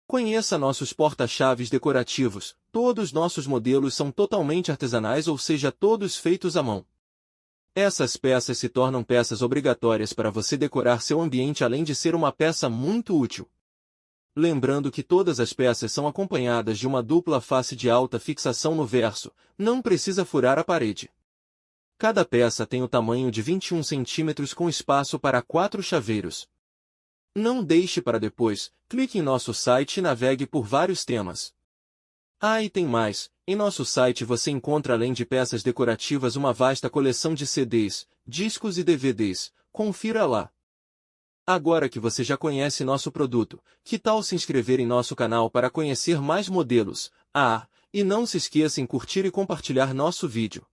Conheça nossos porta-chaves decorativos. Todos nossos modelos são totalmente artesanais, ou seja, todos feitos à mão. Essas peças se tornam peças obrigatórias para você decorar seu ambiente, além de ser uma peça muito útil. Lembrando que todas as peças são acompanhadas de uma dupla face de alta fixação no verso, não precisa furar a parede. Cada peça tem o tamanho de 21 centímetros com espaço para 4 chaveiros. Não deixe para depois, clique em nosso site e navegue por vários temas. E tem mais, em nosso site você encontra, além de peças decorativas, uma vasta coleção de CDs, discos e DVDs, confira lá. Agora que você já conhece nosso produto, que tal se inscrever em nosso canal para conhecer mais modelos? E não se esqueça em curtir e compartilhar nosso vídeo.